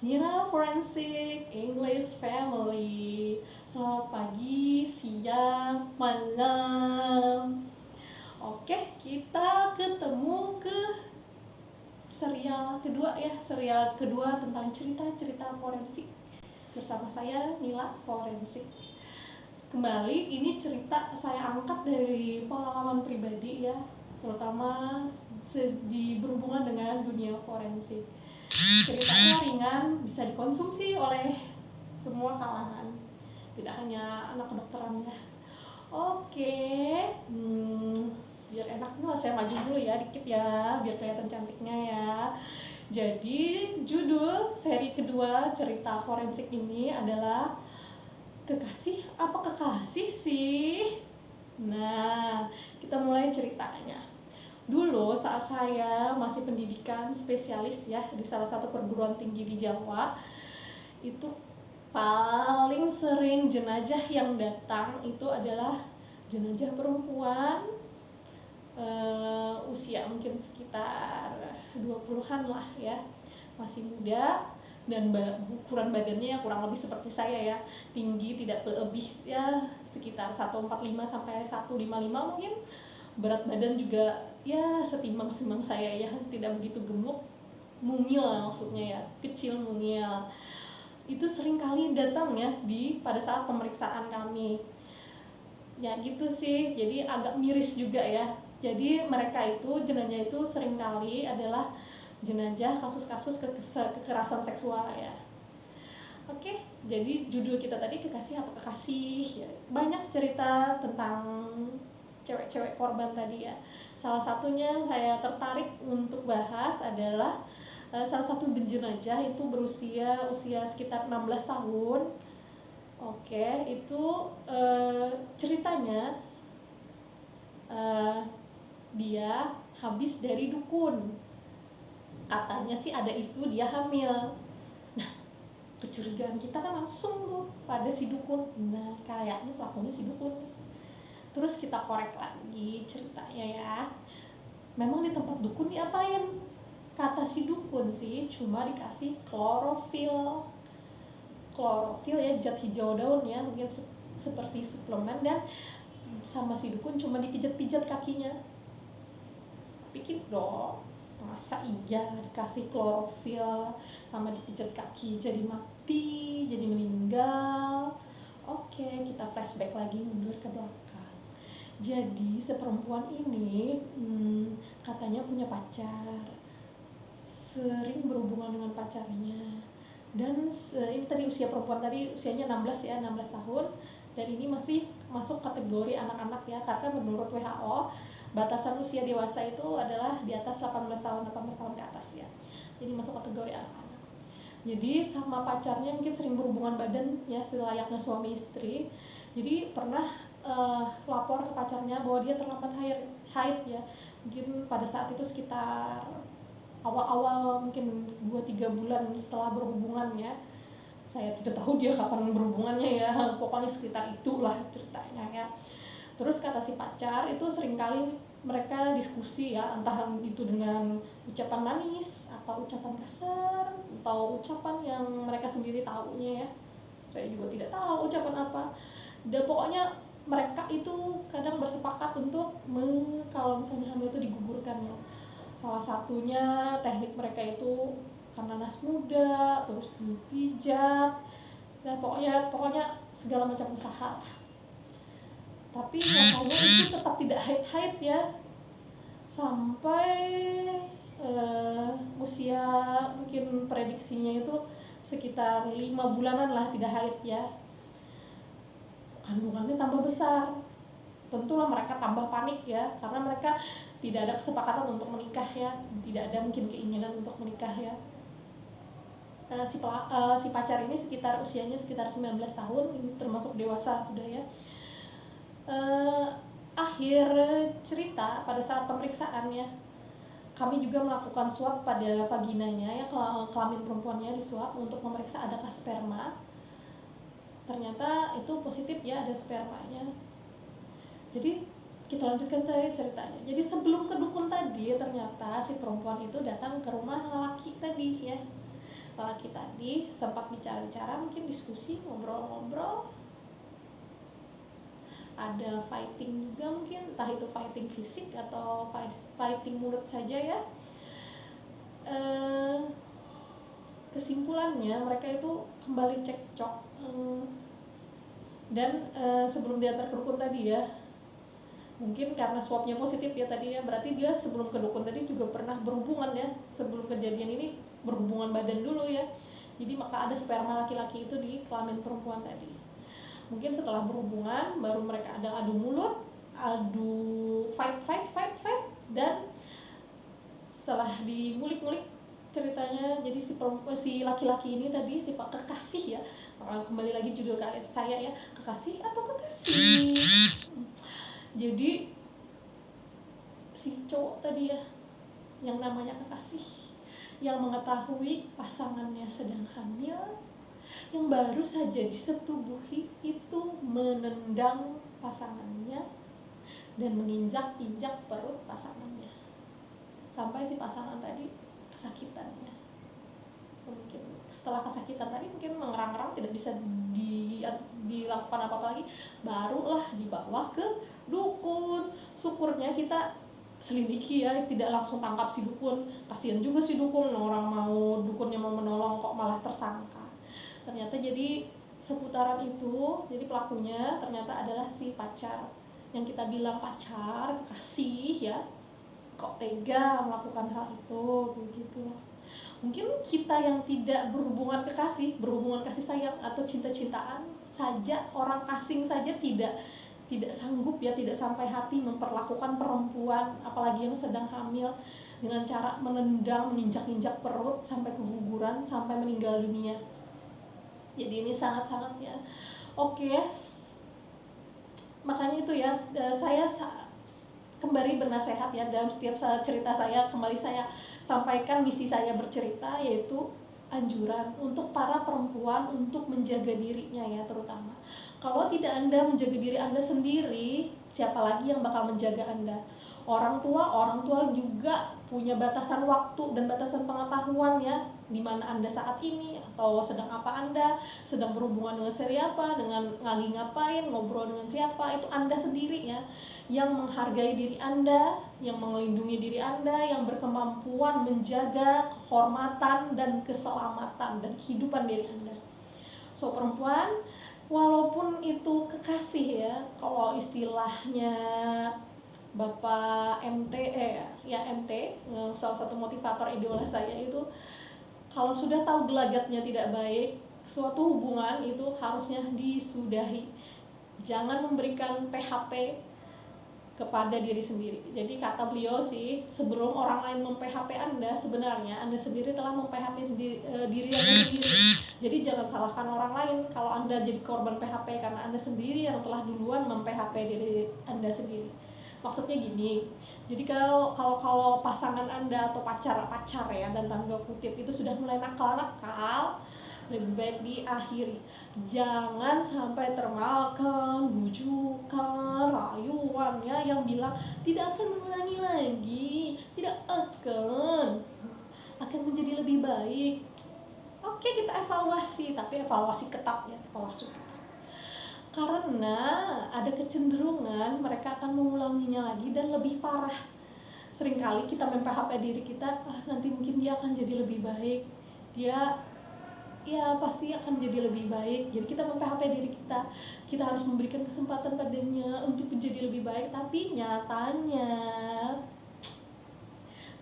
Nira Forensik English Family. Selamat pagi, siang, malam. Oke, kita ketemu ke serial kedua tentang cerita-cerita forensik bersama saya Nila Forensik. Kembali, ini cerita saya angkat dari pengalaman pribadi ya, terutama berhubungan dengan dunia forensik. Ceritanya ringan, bisa dikonsumsi oleh semua kalangan, tidak hanya anak kedokteran ya. Oke, biar enak nih saya maju dulu ya dikit ya, biar kelihatan cantiknya ya. Jadi judul seri kedua cerita forensik ini adalah Kekasih apa kekasih sih? Nah, kita mulai ceritanya. Dulu saat saya masih pendidikan spesialis ya di salah satu perguruan tinggi di Jawa, itu paling sering jenazah yang datang itu adalah jenazah perempuan, usia mungkin sekitar 20-an lah ya, masih muda, dan ukuran badannya kurang lebih seperti saya ya, tinggi tidak lebih ya sekitar 145 sampai 155 mungkin, berat badan juga ya setimbang saya ya, tidak begitu gemuk, mungil maksudnya ya, kecil mungil. Itu sering kali datang ya pada saat pemeriksaan kami ya, gitu sih. Jadi agak miris juga ya. Jadi mereka itu jenazah itu sering kali adalah jenazah kasus-kasus kekerasan seksual ya. Oke, jadi judul kita tadi Kekasih apa kekasih ya. Banyak cerita tentang cewek-cewek korban tadi ya. Salah satunya saya tertarik untuk bahas adalah salah satu jenazah itu berusia sekitar 16 tahun. Oke, itu ceritanya dia habis dari dukun. Katanya sih ada isu dia hamil. Nah, kecurigaan kita kan langsung tuh pada si dukun. Nah, kayaknya pelakunya si dukun. Terus kita korek lagi ceritanya ya. Memang di tempat dukun diapain? Kata si dukun sih cuma dikasih klorofil. Klorofil ya, zat hijau daun ya, mungkin seperti suplemen, dan sama si dukun cuma dipijat-pijat kakinya. Pikir dong, masa iya dikasih klorofil sama dipijat kaki jadi mati, jadi meninggal. Oke, kita flashback lagi mundur ke belakang. Jadi seperempuan ini katanya punya pacar, sering berhubungan dengan pacarnya, dan ini tadi usia perempuan tadi usianya 16 ya, 16 tahun, dan ini masih masuk kategori anak-anak ya, karena menurut WHO batasan usia dewasa itu adalah di atas 18 tahun ke atas ya, jadi masuk kategori anak-anak. Jadi sama pacarnya mungkin sering berhubungan badan ya, selayaknya suami istri. Jadi pernah lapor ke pacarnya bahwa dia terlambat haid ya, mungkin pada saat itu sekitar awal-awal mungkin 2-3 bulan setelah berhubungan ya. Saya tidak tahu dia kapan berhubungannya ya, pokoknya sekitar itulah ceritanya ya. Terus kata si pacar itu seringkali mereka diskusi ya, entah itu dengan ucapan manis atau ucapan kasar atau ucapan yang mereka sendiri tahunya ya. Saya juga tidak tahu ucapan apa. Dan pokoknya mereka itu kadang bersepakat untuk kalau misalnya hamil itu digugurkan ya. Salah satunya teknik mereka itu karena nanas muda, terus dipijat, dan pokoknya segala macam usaha. Tapi nyatanya itu tetap tidak haid ya, sampai usia mungkin prediksinya itu sekitar 5 bulanan lah tidak haid ya. Kandungannya tambah besar, tentulah mereka tambah panik ya, karena mereka tidak ada kesepakatan untuk menikah ya, tidak ada mungkin keinginan untuk menikah ya. Si pacar ini usianya sekitar 19 tahun, termasuk dewasa sudah ya. Akhir cerita pada saat pemeriksaannya, kami juga melakukan swab pada vaginanya ya, kelamin perempuannya disuap untuk memeriksa adakah sperma. Ternyata itu positif ya, ada spermanya. Jadi kita lanjutkan saya ceritanya. Jadi sebelum ke dukun tadi, ternyata si perempuan itu datang ke rumah laki tadi ya. laki tadi sempat bicara-bicara, mungkin diskusi, ngobrol-ngobrol, ada fighting juga mungkin, entah itu fighting fisik atau fighting mulut saja ya. Kesimpulannya mereka itu kembali cekcok, dan sebelum diantar ke dukun tadi ya, mungkin karena swabnya positif ya tadi ya, berarti dia sebelum ke dukun tadi juga pernah berhubungan ya, sebelum kejadian ini berhubungan badan dulu ya, jadi maka ada sperma laki-laki itu di kelamin perempuan tadi. Mungkin setelah berhubungan baru mereka ada adu mulut, adu fight, dan setelah dimulik-mulik ceritanya, jadi si laki-laki ini tadi, si pak kekasih ya, kembali lagi judul saya ya, kekasih atau kekasih. Jadi si cowok tadi ya, yang namanya kekasih, yang mengetahui pasangannya sedang hamil, yang baru saja disetubuhi, itu menendang pasangannya dan menginjak-injak perut pasangannya sampai si pasangan tadi kesakitannya. Mungkin setelah kesakitan tadi mungkin mengerang-erang, tidak bisa dilakukan apa-apa lagi, barulah dibawa ke dukun. Syukurnya kita selidiki ya, tidak langsung tangkap si dukun, kasihan juga si dukun, orang mau dukunnya mau menolong kok malah tersangka. Ternyata jadi seputaran itu, jadi pelakunya ternyata adalah si pacar, yang kita bilang pacar, kekasih ya, kok tega melakukan hal itu, begitu. Mungkin kita yang tidak berhubungan kekasih, berhubungan kasih sayang atau cinta-cintaan saja, orang asing saja tidak sanggup ya, tidak sampai hati memperlakukan perempuan, apalagi yang sedang hamil, dengan cara menendang, menginjak-injak perut sampai keguguran, sampai meninggal dunia. Jadi ini sangat-sangat ya. Oke, makanya itu ya, saya kembali bernasehat ya, dalam setiap cerita saya kembali saya sampaikan misi saya bercerita, yaitu anjuran untuk para perempuan untuk menjaga dirinya ya, terutama kalau tidak Anda menjaga diri Anda sendiri, siapa lagi yang bakal menjaga Anda? Orang tua juga punya batasan waktu dan batasan pengetahuan ya, di mana Anda saat ini, atau sedang apa Anda, sedang berhubungan dengan siapa, dengan lagi ngapain, ngobrol dengan siapa, itu Anda sendiri ya, yang menghargai diri Anda, yang melindungi diri Anda, yang berkemampuan menjaga kehormatan dan keselamatan dan kehidupan diri Anda. So perempuan, walaupun itu kekasih ya, kalau istilahnya Bapak MT MT, salah satu motivator idola saya itu, kalau sudah tahu gelagatnya tidak baik, suatu hubungan itu harusnya disudahi. Jangan memberikan PHP kepada diri sendiri. Jadi kata beliau sih, sebelum orang lain mem-PHP Anda, sebenarnya Anda sendiri telah mem-PHP diri Anda sendiri. Jadi jangan salahkan orang lain kalau Anda jadi korban PHP, karena Anda sendiri yang telah duluan mem-PHP diri Anda sendiri. Maksudnya gini, jadi kalau pasangan Anda atau pacar ya, dan tanda kutip itu sudah mulai nakal, lebih baik diakhiri. Jangan sampai termakan bujukan, rayuan ya, yang bilang tidak akan mengulangi lagi, tidak akan menjadi lebih baik. Oke, kita evaluasi, tapi evaluasi ketat ya, evaluasi ketat. Karena ada kecenderungan mereka akan mengulanginya lagi dan lebih parah. Seringkali kita mem-PHP diri kita, nanti mungkin dia akan jadi lebih baik, dia ya pasti akan jadi lebih baik. Jadi kita mem-PHP diri kita harus memberikan kesempatan padanya untuk menjadi lebih baik, tapi nyatanya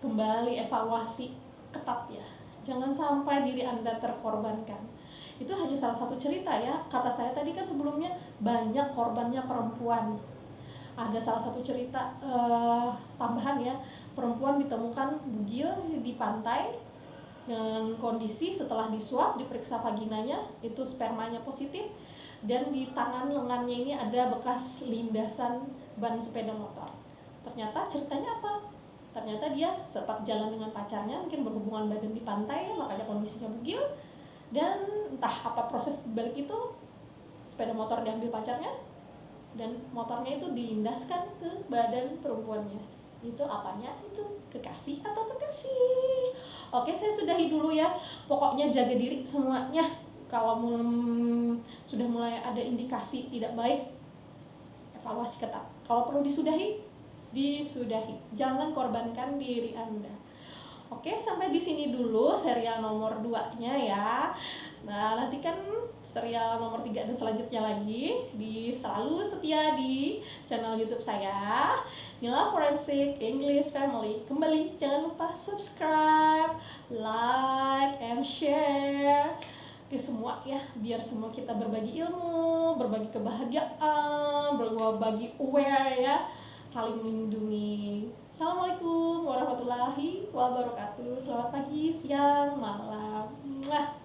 kembali evaluasi ketat ya, jangan sampai diri Anda terkorbankan. Itu hanya salah satu cerita ya, kata saya tadi kan sebelumnya banyak korbannya perempuan. Ada salah satu cerita tambahan ya, perempuan ditemukan bugil di pantai dengan kondisi setelah disuap, diperiksa vaginanya, itu spermanya positif, dan di tangan lengannya ini ada bekas lindasan ban sepeda motor. Ternyata ceritanya apa? Ternyata dia sempat jalan dengan pacarnya, mungkin berhubungan badan di pantai, makanya kondisinya bugil, dan entah apa proses dibalik itu, sepeda motor diambil pacarnya dan motornya itu dilindaskan ke badan perempuannya. Itu apanya? Itu kekasih atau kekasih? Oke, saya sudahi dulu ya. Pokoknya jaga diri semuanya. Kalau sudah mulai ada indikasi tidak baik, evaluasi ketat. Kalau perlu disudahi, jangan korbankan diri Anda. Oke, sampai di sini dulu serial nomor 2-nya ya. Nah, nantikan serial nomor 3 dan selanjutnya lagi. Selalu setia di channel YouTube saya, Nila Forensic English Family. Kembali, jangan lupa subscribe, like, and share ke semua ya, biar semua kita berbagi ilmu, berbagi kebahagiaan, berbagi aware ya, saling melindungi. Assalamualaikum warahmatullahi wabarakatuh. Selamat pagi, siang, malam. Mwah.